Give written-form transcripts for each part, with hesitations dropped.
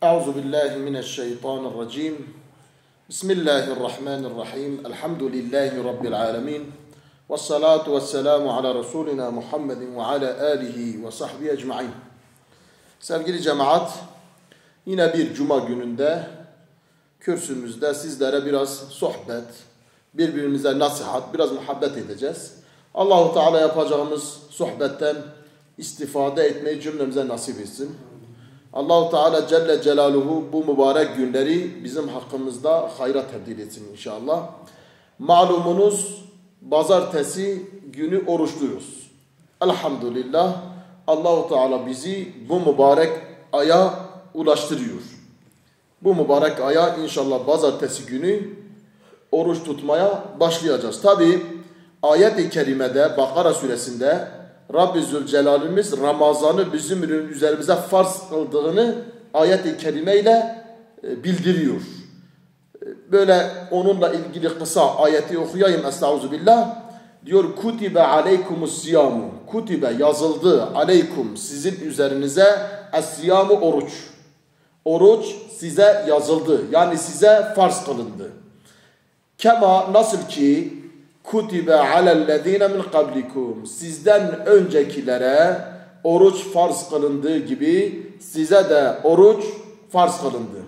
Euzu billahi mineşşeytanirracim. Bismillahirrahmanirrahim. Elhamdülillahi rabbil alamin. Ves salatu vesselamu ala Resulina Muhammedin ve ala alihi ve sahbihi ecmaîn. Sevgili cemaat, yine bir cuma gününde kürsümüzde sizlere biraz sohbet, birbirimize nasihat, biraz muhabbet edeceğiz. Allahu Teala yapacağımız sohbetten istifade etmeyi cümlemize nasip etsin. Allah-u Teala Celle Celaluhu bu mübarek günleri bizim hakkımızda hayra tebdil etsin inşallah. Malumunuz pazartesi günü oruçluyuz. Elhamdülillah Allah-u Teala bizi bu mübarek aya ulaştırıyor. Bu mübarek aya inşallah pazartesi günü oruç tutmaya başlayacağız. Tabi ayet-i kerimede Bakara suresinde Rabbi Zülcelal'imiz Ramazan'ı bizim üzerimize farz kıldığını ayet-i kerimeyle bildiriyor. Böyle onunla ilgili kısa ayeti okuyayım. Estağfirullah. Diyor kutibe aleykumus siyamu. Kutibe yazıldı aleykum sizin üzerinize es-siyamu oruç. Oruç size yazıldı. Yani size farz kılındı. Kema nasıl ki kutibe alellezine min kablikum. Sizden öncekilere oruç farz kılındığı gibi size de oruç farz kılındı.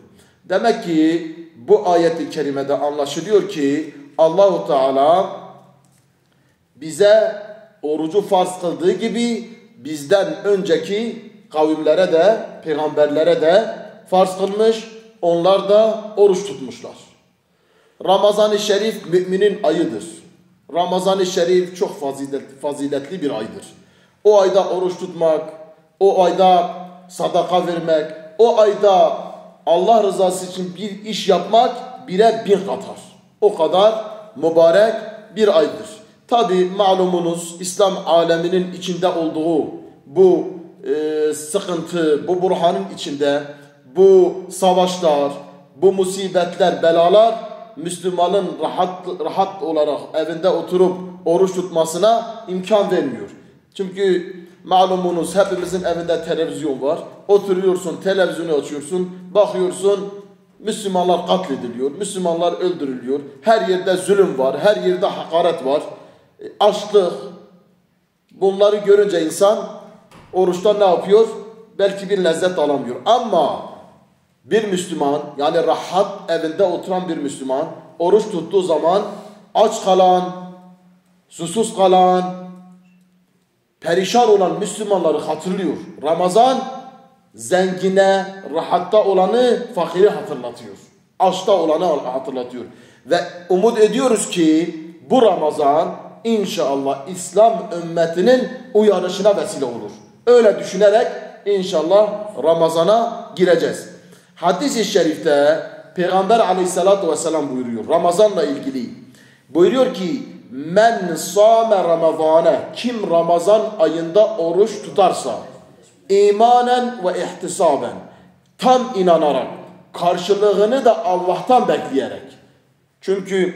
Demek ki bu ayet-i kerimede anlaşılıyor ki Allahu Teala bize orucu farz kıldığı gibi bizden önceki kavimlere de peygamberlere de farz kılmış. Onlar da oruç tutmuşlar. Ramazan-ı Şerif müminin ayıdır. Ramazan-ı Şerif çok faziletli bir aydır. O ayda oruç tutmak, o ayda sadaka vermek, o ayda Allah rızası için bir iş yapmak 1'e 1000 katar. O kadar mübarek bir aydır. Tabi malumunuz İslam aleminin içinde olduğu bu sıkıntı, bu burhanın içinde bu savaşlar, bu musibetler, belalar Müslümanın rahat olarak evinde oturup oruç tutmasına imkan vermiyor. Çünkü malumunuz hepimizin evinde televizyon var. Oturuyorsun, televizyonu açıyorsun, bakıyorsun Müslümanlar katlediliyor, Müslümanlar öldürülüyor. Her yerde zulüm var, her yerde hakaret var, açlık. Bunları görünce insan oruçta ne yapıyor? Belki bir lezzet alamıyor. Ama bir Müslüman, yani rahat evinde oturan bir Müslüman oruç tuttuğu zaman aç kalan, susuz kalan, perişan olan Müslümanları hatırlıyor. Ramazan zengine, rahatta olanı fakiri hatırlatıyor. Açta olanı hatırlatıyor. Ve umut ediyoruz ki bu Ramazan inşallah İslam ümmetinin uyanışına vesile olur. Öyle düşünerek inşallah Ramazan'a gireceğiz. Hadis-i şerifte Peygamber aleyhissalatü vesselam buyuruyor Ramazan'la ilgili. Buyuruyor ki men sâme ramazâne, kim Ramazan ayında oruç tutarsa imanen ve ihtisaben, tam inanarak, karşılığını da Allah'tan bekleyerek. Çünkü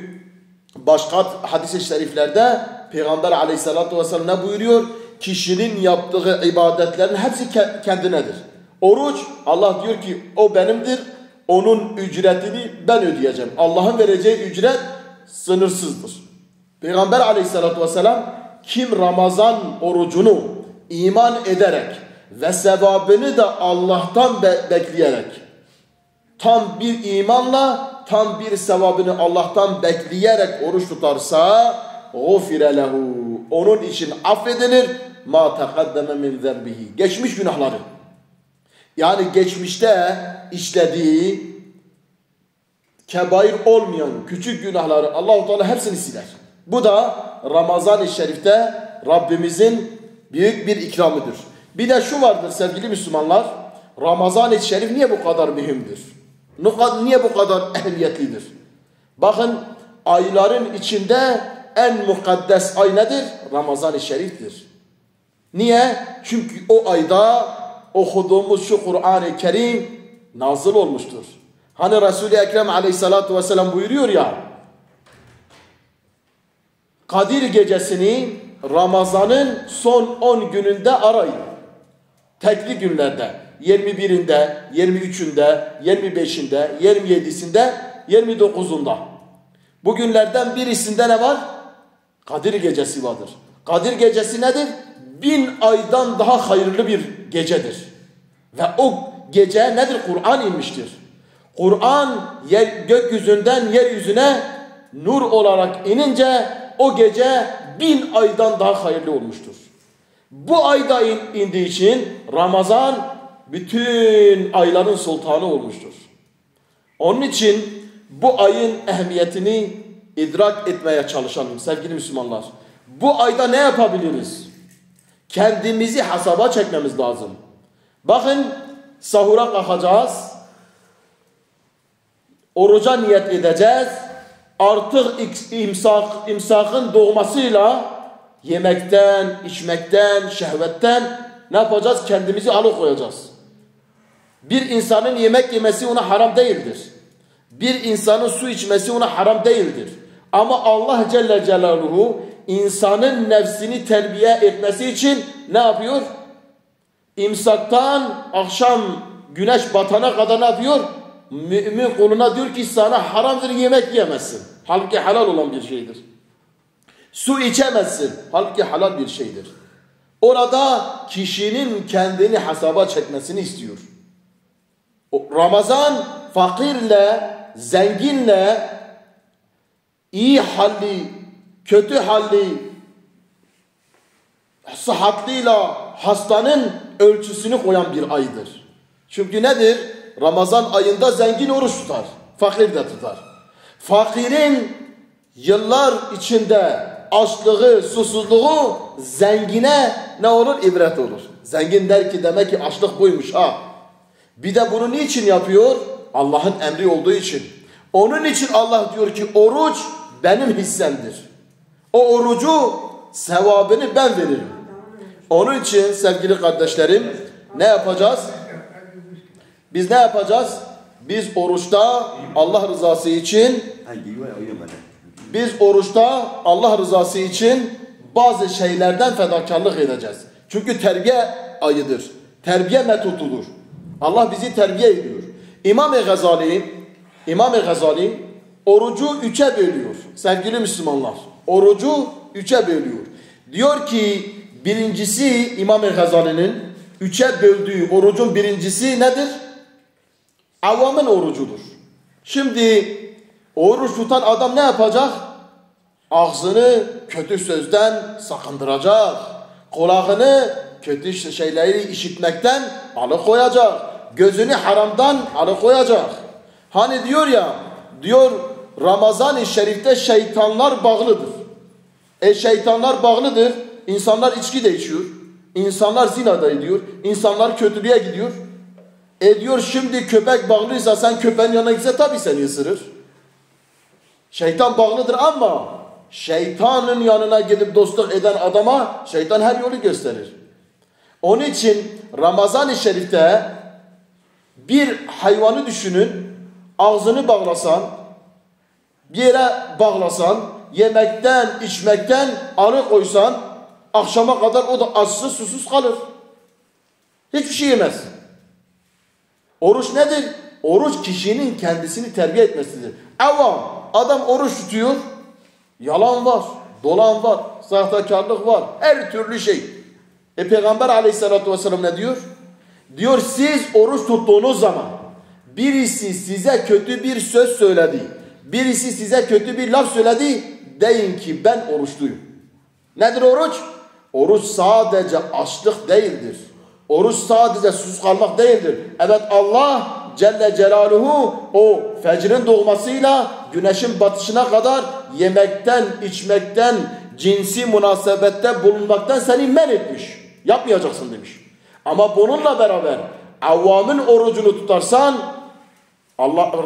başka hadis-i şeriflerde Peygamber aleyhissalatü vesselam ne buyuruyor? Kişinin yaptığı ibadetlerin hepsi kendinedir. Oruç, Allah diyor ki o benimdir, onun ücretini ben ödeyeceğim. Allah'ın vereceği ücret sınırsızdır. Peygamber aleyhissalatü vesselam kim Ramazan orucunu iman ederek ve sevabını da Allah'tan bekleyerek, tam bir imanla, tam bir sevabını Allah'tan bekleyerek oruç tutarsa غُفِرَ لَهُ, onun için affedilir مَا تَقَدَّمَ مِنْ ذَنْبِهِ, geçmiş günahları. Yani geçmişte işlediği kebair olmayan küçük günahları Allah-u Teala hepsini siler. Bu da Ramazan-ı Şerif'te Rabbimizin büyük bir ikramıdır. Bir de şu vardır sevgili Müslümanlar, Ramazan-ı Şerif niye bu kadar mühimdir? Niye bu kadar ehemmiyetlidir? Bakın ayların içinde en mukaddes ay nedir? Ramazan-ı Şerif'tir. Niye? Çünkü o ayda okuduğumuz şu Kur'an-ı Kerim nazil olmuştur. Hani Resul-i Ekrem aleyhissalatu vesselam buyuruyor ya, Kadir gecesini Ramazan'ın son 10 gününde arayın. Tekli günlerde. 21'inde, 23'ünde, 25'inde, 27'sinde, 29'unda. Bugünlerden birisinde ne var? Kadir Gecesi vardır. Kadir Gecesi nedir? 1000 aydan daha hayırlı bir gecedir. Ve o gece nedir? Kur'an inmiştir. Kur'an gökyüzünden yeryüzüne nur olarak inince o gece 1000 aydan daha hayırlı olmuştur. Bu ayda indiği için Ramazan bütün ayların sultanı olmuştur. Onun için bu ayın ehemmiyetini idrak etmeye çalışalım sevgili Müslümanlar. Bu ayda ne yapabiliriz? Kendimizi hesaba çekmemiz lazım. Bakın sahura kalkacağız. Oruca niyet edeceğiz. Artık imsakın doğmasıyla yemekten, içmekten, şehvetten ne yapacağız? Kendimizi alıkoyacağız. Bir insanın yemek yemesi ona haram değildir. Bir insanın su içmesi ona haram değildir. Ama Allah Celle Celaluhu insanın nefsini terbiye etmesi için ne yapıyor? İmsaktan akşam güneş batana kadar ne yapıyor? Mümin kuluna diyor ki sana haramdır yemek yemezsin. Halbuki halal olan bir şeydir. Su içemezsin. Halbuki halal bir şeydir. Orada kişinin kendini hesaba çekmesini istiyor. Ramazan fakirle, zenginle, iyi halli, kötü halli, sıhhatlıyla hastanın ölçüsünü koyan bir aydır. Çünkü nedir? Ramazan ayında zengin oruç tutar, fakir de tutar. Fakirin yıllar içinde açlığı, susuzluğu zengine ne olur? İbret olur. Zengin der ki demek ki açlık buymuş ha. Bir de bunu niçin yapıyor? Allah'ın emri olduğu için. Onun için Allah diyor ki oruç benim hissemdir. O orucu sevabını ben veririm. Onun için sevgili kardeşlerim ne yapacağız? Biz ne yapacağız? Biz oruçta Allah rızası için Allah rızası için bazı şeylerden fedakarlık edeceğiz. Çünkü terbiye ayıdır. Terbiye metodudur. Allah bizi terbiye ediyor. İmam-ı Gazali orucu 3'e bölüyor. Sevgili Müslümanlar. Orucu 3'e bölüyor. Diyor ki birincisi İmam-ı Gazali'nin 3'e böldüğü orucun birincisi nedir? Avamın orucudur. Şimdi oruç tutan adam ne yapacak? Ağzını kötü sözden sakındıracak. Kulağını kötü şeyleri işitmekten alıkoyacak. Gözünü haramdan alıkoyacak. Hani diyor ya, diyor Ramazan-ı Şerif'te şeytanlar bağlıdır. Şeytanlar bağlıdır. İnsanlar içki de içiyor. İnsanlar zina da ediyor. İnsanlar kötülüğe gidiyor. Diyor şimdi köpek bağlıysa sen köpeğin yanına gitse tabii seni ısırır. Şeytan bağlıdır ama şeytanın yanına gidip dostluk eden adama şeytan her yolu gösterir. Onun için Ramazan-ı Şerif'te bir hayvanı düşünün, ağzını bağlasan, bir yere bağlasan, yemekten, içmekten alıkoysan, akşama kadar o da açsız susuz kalır. Hiçbir şey yemez. Oruç nedir? Oruç kişinin kendisini terbiye etmesidir. Adam oruç tutuyor, yalan var, dolan var, sahtekarlık var, her türlü şey. Peygamber aleyhissalatü vesselam ne diyor? Diyor siz oruç tuttuğunuz zaman birisi size kötü bir söz söyledi, birisi size kötü bir laf söyledi, deyin ki ben oruçluyum. Nedir oruç? Oruç sadece açlık değildir. Oruç sadece susuz kalmak değildir. Evet Allah Celle Celaluhu o fecrin doğmasıyla güneşin batışına kadar yemekten, içmekten, cinsi münasebette bulunmaktan seni men etmiş. Yapmayacaksın demiş. Ama bununla beraber avvamın orucunu tutarsan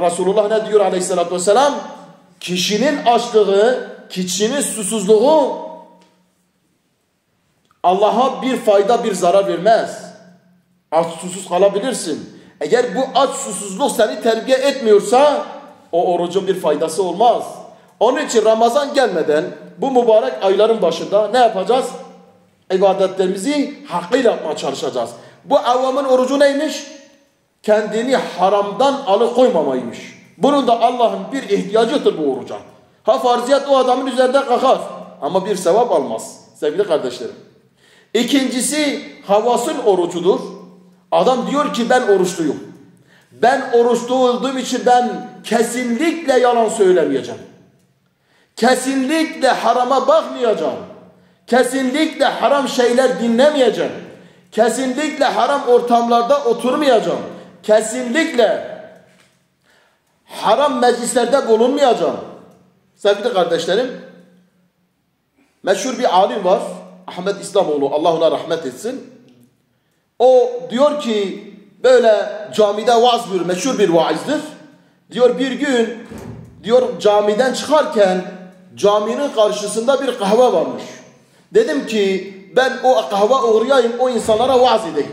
Resulullah ne diyor aleyhissalatü vesselam? Kişinin açlığı, kişinin susuzluğu Allah'a bir fayda, bir zarar vermez. Aç susuz kalabilirsin. Eğer bu aç susuzluk seni terbiye etmiyorsa o orucun bir faydası olmaz. Onun için Ramazan gelmeden bu mübarek ayların başında ne yapacağız? İbadetlerimizi hakkıyla yapmaya çalışacağız. Bu avamın orucu neymiş? Kendini haramdan alıkoymamaymış. Bunun da Allah'ın bir ihtiyacıdır bu oruca. Ha farziyet o adamın üzerinde kalkar ama bir sevap almaz sevgili kardeşlerim. İkincisi Havvas'ın orucudur. Adam diyor ki ben oruçluyum. Ben oruçlu olduğum için ben kesinlikle yalan söylemeyeceğim. Kesinlikle harama bakmayacağım. Kesinlikle haram şeyler dinlemeyeceğim. Kesinlikle haram ortamlarda oturmayacağım. Kesinlikle haram meclislerde bulunmayacağım. Sevgili kardeşlerim, meşhur bir alim var. Ahmet İslamoğlu, Allah ona rahmet etsin. O diyor ki böyle camide vaaz veriyor, meşhur bir vaizdir. Diyor bir gün diyor camiden çıkarken caminin karşısında bir kahve varmış. Dedim ki ben o kahve uğrayayım, o insanlara vaaz edeyim.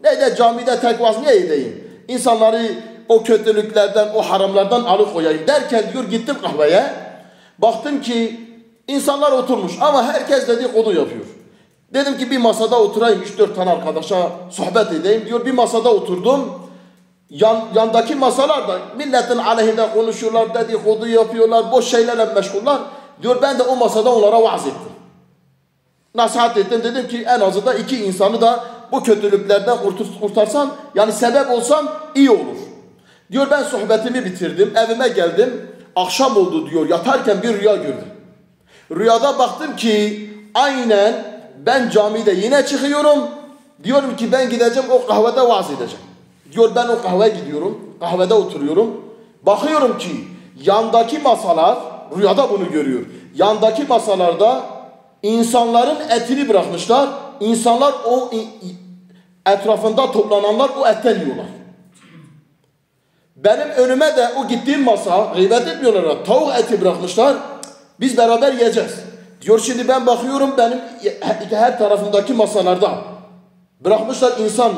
Ne de camide tek vaaz niye edeyim? İnsanları o kötülüklerden, o haramlardan alıkoyayım derken diyor gittim kahveye. Baktım ki insanlar oturmuş ama herkes dedikodu yapıyor. Dedim ki bir masada oturayım, 3-4 tane arkadaşa sohbet edeyim diyor. Bir masada oturdum. Yandaki masalarda milletin aleyhinde konuşuyorlar, dedikodu yapıyorlar, boş şeylerle meşguller. Diyor ben de o masada onlara vaaz ettim. Nasihat ettim, dedim ki en azından 2 insanı da bu kötülüklerden kurtarsam, yani sebep olsam iyi olur. Diyor ben sohbetimi bitirdim, evime geldim. Akşam oldu diyor, yatarken bir rüya gördüm. Rüyada baktım ki aynen ben camide yine çıkıyorum. Diyorum ki ben gideceğim o kahvede vaaz edeceğim. Diyor ben o kahveye gidiyorum, kahvede oturuyorum. Bakıyorum ki yandaki masalar, rüyada bunu görüyor. Yandaki masalarda insanların etini bırakmışlar. İnsanlar o etrafında toplananlar o etten yiyorlar. Benim önüme de o gittiğim masa, gıybet etmiyorlar, tavuk eti bırakmışlar. Biz beraber yiyeceğiz. Diyor şimdi ben bakıyorum benim her tarafındaki masalarda bırakmışlar insan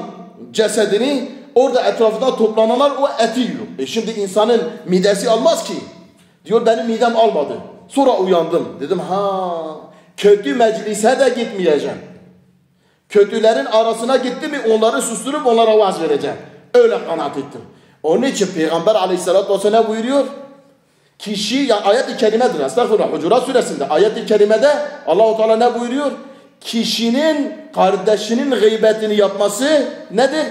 cesedini, orada etrafında toplananlar o eti yiyor. Şimdi insanın midesi almaz ki. Diyor benim midem almadı. Sonra uyandım. Dedim kötü meclise de gitmeyeceğim. Kötülerin arasına gitti mi onları susturup onlara vaaz vereceğim. Öyle kanaat ettim. Onun için Peygamber aleyhissalatü vesselam ne buyuruyor? Kişi, yani ayet-i kerimedir. Estağfurullah, Hucurat suresinde ayet-i kerimede Allah-u Teala ne buyuruyor? Kişinin kardeşinin gıybetini yapması nedir?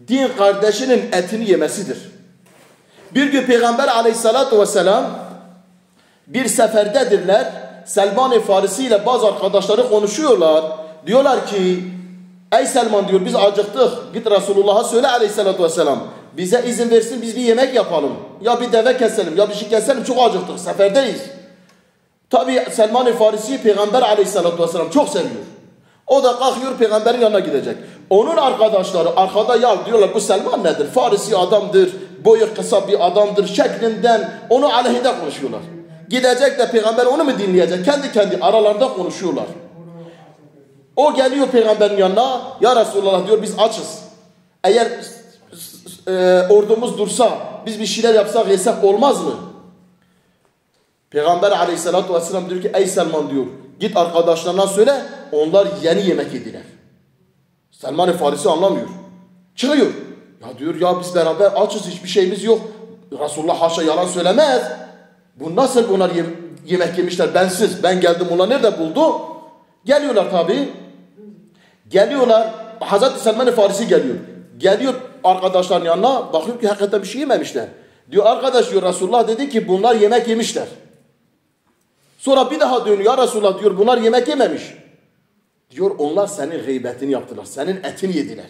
Din kardeşinin etini yemesidir. Bir gün Peygamber aleyhissalatü vesselam bir seferdedirler. Selman-ı Farisi ile bazı arkadaşları konuşuyorlar. Diyorlar ki ey Selman diyor biz acıktık. Git Resulullah'a söyle aleyhissalatü vesselam. Bize izin versin biz bir yemek yapalım. Ya bir deve keselim ya bir şey keselim, çok acıktık, seferdeyiz. Tabi Selman-ı Farisi Peygamber aleyhissalatü vesselam çok seviyor. O da kalkıyor peygamberin yanına gidecek. Onun arkadaşları arkada ya diyorlar bu Selman nedir? Farisi adamdır, boyu kısa bir adamdır şeklinden onu aleyhinde konuşuyorlar. Gidecek de peygamber onu mu dinleyecek? Kendi aralarında konuşuyorlar. O geliyor peygamberin yanına, ya Resulullah diyor biz açız. Eğer ordumuz dursa, biz bir şeyler yapsak yesek olmaz mı? Peygamber aleyhissalatü vesselam diyor ki ey Selman diyor git arkadaşlarına söyle onlar yeni yemek yediler. Selman-ı Farisi anlamıyor. Çıkıyor. Ya diyor ya biz beraber açız, hiçbir şeyimiz yok. Resulullah haşa yalan söylemez. Bu nasıl bunlar yemek yemişler bensiz? Ben geldim onlar nerede buldu? Geliyorlar tabi. Geliyorlar. Hazreti Selman-ı Farisi geliyor. Geliyor arkadaşların yanına, bakıyor ki hakikaten bir şey yememişler. Diyor arkadaş diyor Resulullah dedi ki bunlar yemek yemişler. Sonra bir daha dönüyor ya Resulullah diyor bunlar yemek yememiş. Diyor onlar senin gıybetini yaptılar. Senin etini yediler.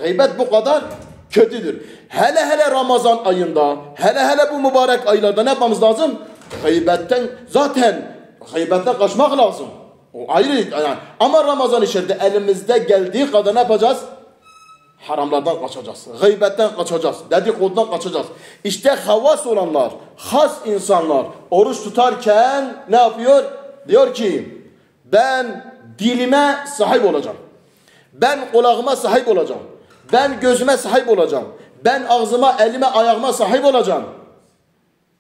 Gıybet bu kadar kötüdür. Hele Ramazan ayında, hele bu mübarek aylarda ne yapmamız lazım? Gıybetten kaçmak lazım. O ayrı yani. Ama Ramazan içerisinde elimizde geldiği kadar ne yapacağız? Haramlardan kaçacağız. Gıybetten kaçacağız. Dedikodudan kaçacağız. İşte havas olanlar, has insanlar oruç tutarken ne yapıyor? Diyor ki ben dilime sahip olacağım. Ben kulağıma sahip olacağım. Ben gözüme sahip olacağım. Ben ağzıma, elime, ayağıma sahip olacağım.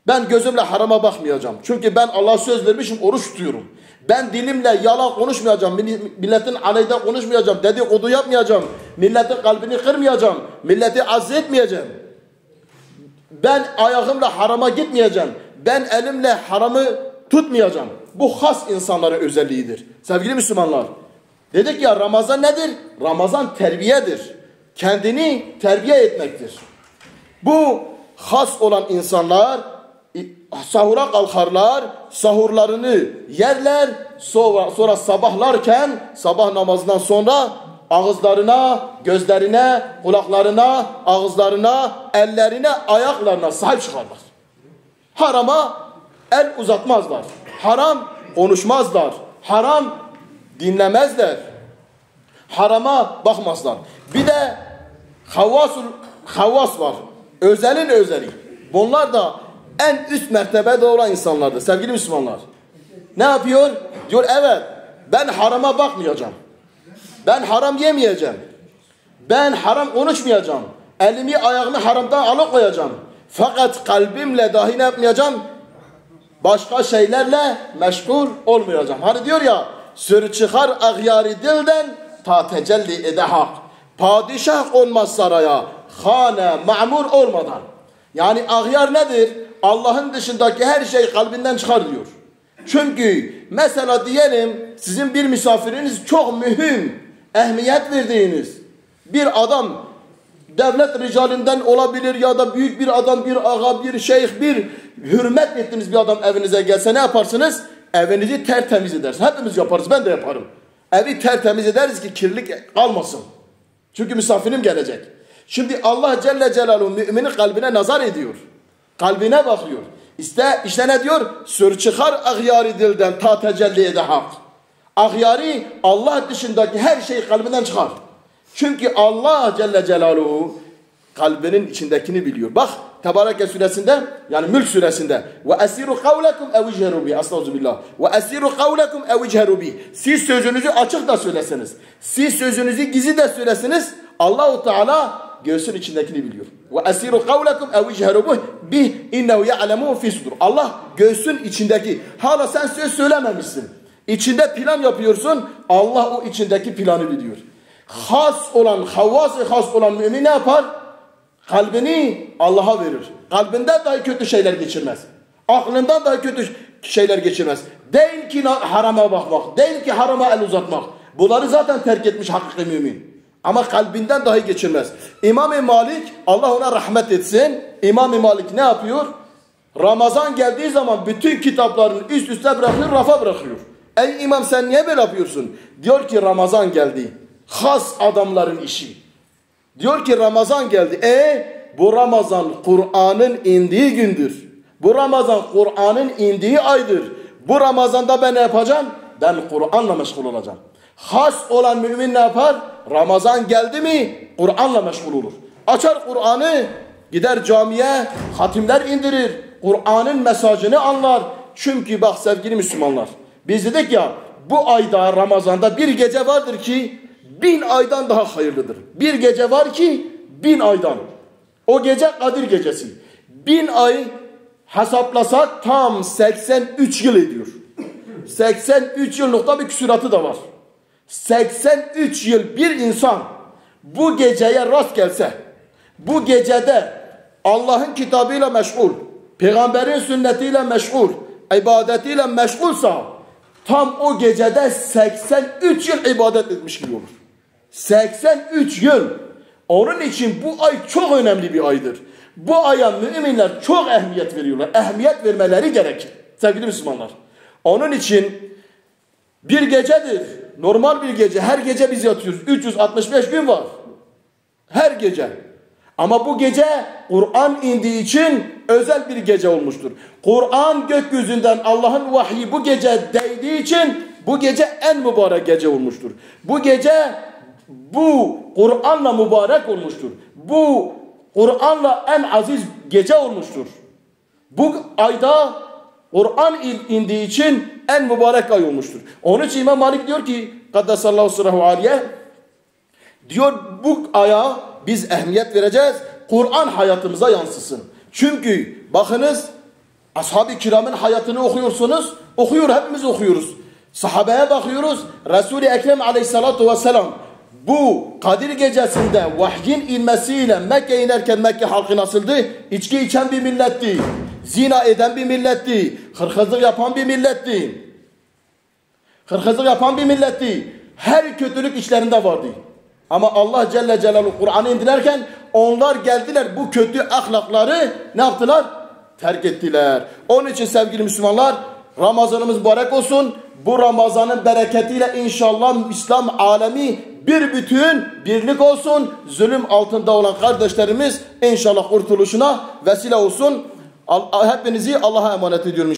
Ben gözümle harama bakmayacağım. Çünkü ben Allah'a söz vermişim, oruç tutuyorum. Ben dilimle yalan konuşmayacağım. Milletin aleyhinde konuşmayacağım. Dedikodu yapmayacağım. Milletin kalbini kırmayacağım. Milleti aziz etmeyeceğim. Ben ayağımla harama gitmeyeceğim. Ben elimle haramı tutmayacağım. Bu has insanların özelliğidir. Sevgili Müslümanlar. Dedik ya, Ramazan nedir? Ramazan terbiyedir. Kendini terbiye etmektir. Bu has olan insanlar sahura kalkarlar, sahurlarını yerler, sonra sabahlarken, sabah namazından sonra ağızlarına, gözlerine, kulaklarına, ağızlarına, ellerine, ayaklarına sahip çıkarlar. Harama el uzatmazlar. Haram konuşmazlar. Haram dinlemezler. Harama bakmazlar. Bir de havvas var. Özelin özeli. Bunlar da en üst mertebede olan insanlardır sevgili Müslümanlar. Ne yapıyor? Diyor evet, ben harama bakmayacağım. Ben haram yemeyeceğim. Ben haram konuşmayacağım. Elimi ayağımı haramdan alıkoyacağım. Fakat kalbimle dahi ne yapmayacağım? Başka şeylerle meşgul olmayacağım. Hani diyor ya, sür çıkar ağyari dilden ta tecelli ede hak. Padişah olmaz saraya, hane ma'mur olmadan. Yani ağyar nedir? Allah'ın dışındaki her şey kalbinden çıkar diyor. Çünkü mesela diyelim sizin bir misafiriniz çok mühim, ehemmiyet verdiğiniz bir adam, devlet ricalinden olabilir ya da büyük bir adam, bir ağa, bir şeyh, bir hürmet ettiğiniz bir adam evinize gelse ne yaparsınız? Evinizi tertemiz edersiniz. Hepimiz yaparız, ben de yaparım. Evi tertemiz ederiz ki kirlilik kalmasın. Çünkü misafirim gelecek. Şimdi Allah Celle Celaluhu müminin kalbine nazar ediyor. Kalbine bakıyor. İşte ne diyor? Sür çıkar ağyari dilden ta tecelli ede hak. Ağyari Allah dışındaki her şeyi kalbinden çıkar. Çünkü Allah Celle Celaluhu kalbinin içindekini biliyor. Bak Tebareke suresinde, yani Mülk suresinde, ve esiru kavlekum ev icheru bi, estağfirullah, ve esiru kavlekum ev icheru bi. Siz sözünüzü açık da söylesiniz, siz sözünüzü gizli de söylesiniz, Allahu Teala göğsün içindekini biliyor. Ve esiru kavlekum ev icheru bi innehu ya'lemu fi sudur. Allah göğsün içindeki, hala sen söz söylememişsin, içinde plan yapıyorsun, Allah o içindeki planı biliyor. Has olan, havvası has olan mümin ne yapar? Kalbini Allah'a verir. Kalbinden dahi kötü şeyler geçirmez. Aklından dahi kötü şeyler geçirmez. Değil ki harama bakmak, değil ki harama el uzatmak. Bunları zaten terk etmiş hakiki mümin. Ama kalbinden dahi geçirmez. İmam-ı Malik, Allah ona rahmet etsin, İmam-ı Malik ne yapıyor? Ramazan geldiği zaman bütün kitaplarını üst üste bırakıyor, rafa bırakıyor. Ey imam, sen niye böyle yapıyorsun? Diyor ki Ramazan geldi. Has adamların işi. Diyor ki Ramazan geldi. Bu Ramazan Kur'an'ın indiği gündür. Bu Ramazan Kur'an'ın indiği aydır. Bu Ramazan'da ben ne yapacağım? Ben Kur'an'la meşgul olacağım. Has olan mümin ne yapar? Ramazan geldi mi Kur'an'la meşgul olur. Açar Kur'an'ı, gider camiye, hatimler indirir. Kur'an'ın mesajını anlar. Çünkü bak sevgili Müslümanlar, biz dedik ya, bu ayda Ramazan'da bir gece vardır ki 1000 aydan daha hayırlıdır. Bir gece var ki 1000 aydan. O gece Kadir gecesi. 1000 ay hesaplasak tam 83 yıl ediyor. 83 yıllıkta bir küsuratı da var. 83 yıl bir insan bu geceye rast gelse, bu gecede Allah'ın kitabıyla meşgul, peygamberin sünnetiyle meşgul, ibadetiyle meşgulsa, tam o gecede 83 yıl ibadet etmiş gibi olur. 83 yıl. Onun için bu ay çok önemli bir aydır. Bu aya müminler çok ehemmiyet veriyorlar. Ehemmiyet vermeleri gerekir sevgili Müslümanlar. Onun için bir gecedir. Normal bir gece. Her gece biz yatıyoruz. 365 gün var. Her gece. Ama bu gece Kur'an indiği için özel bir gece olmuştur. Kur'an gökyüzünden Allah'ın vahyi bu gece değdiği için bu gece en mübarek gece olmuştur. Bu gece bu Kur'an'la mübarek olmuştur. Bu Kur'an'la en aziz gece olmuştur. Bu ayda Kur'an indiği için en mübarek ay olmuştur. Onun için İmam Malik diyor ki Kaddesallahu sırrahu aliye, diyor bu aya biz ehemmiyet vereceğiz. Kur'an hayatımıza yansısın. Çünkü bakınız ashab-ı kiramın hayatını okuyorsunuz. Hepimiz okuyoruz. Sahabeye bakıyoruz. Resul-i Ekrem aleyhissalatu vesselam bu Kadir gecesinde vahyin inmesiyle Mekke'ye inerken Mekke halkı nasıldı? İçki içen bir milletti. Zina eden bir milletti. Hırhızlık yapan bir milletti. Hırhızlık yapan bir milletti. Her kötülük işlerinde vardı. Ama Allah Celle Celaluhu Kur'an'ı indirirken onlar geldiler bu kötü ahlakları ne yaptılar? Terk ettiler. Onun için sevgili Müslümanlar Ramazanımız mübarek olsun. Bu Ramazan'ın bereketiyle inşallah İslam alemi bir bütün birlik olsun. Zulüm altında olan kardeşlerimiz inşallah kurtuluşuna vesile olsun. Hepinizi Allah'a emanet ediyorum.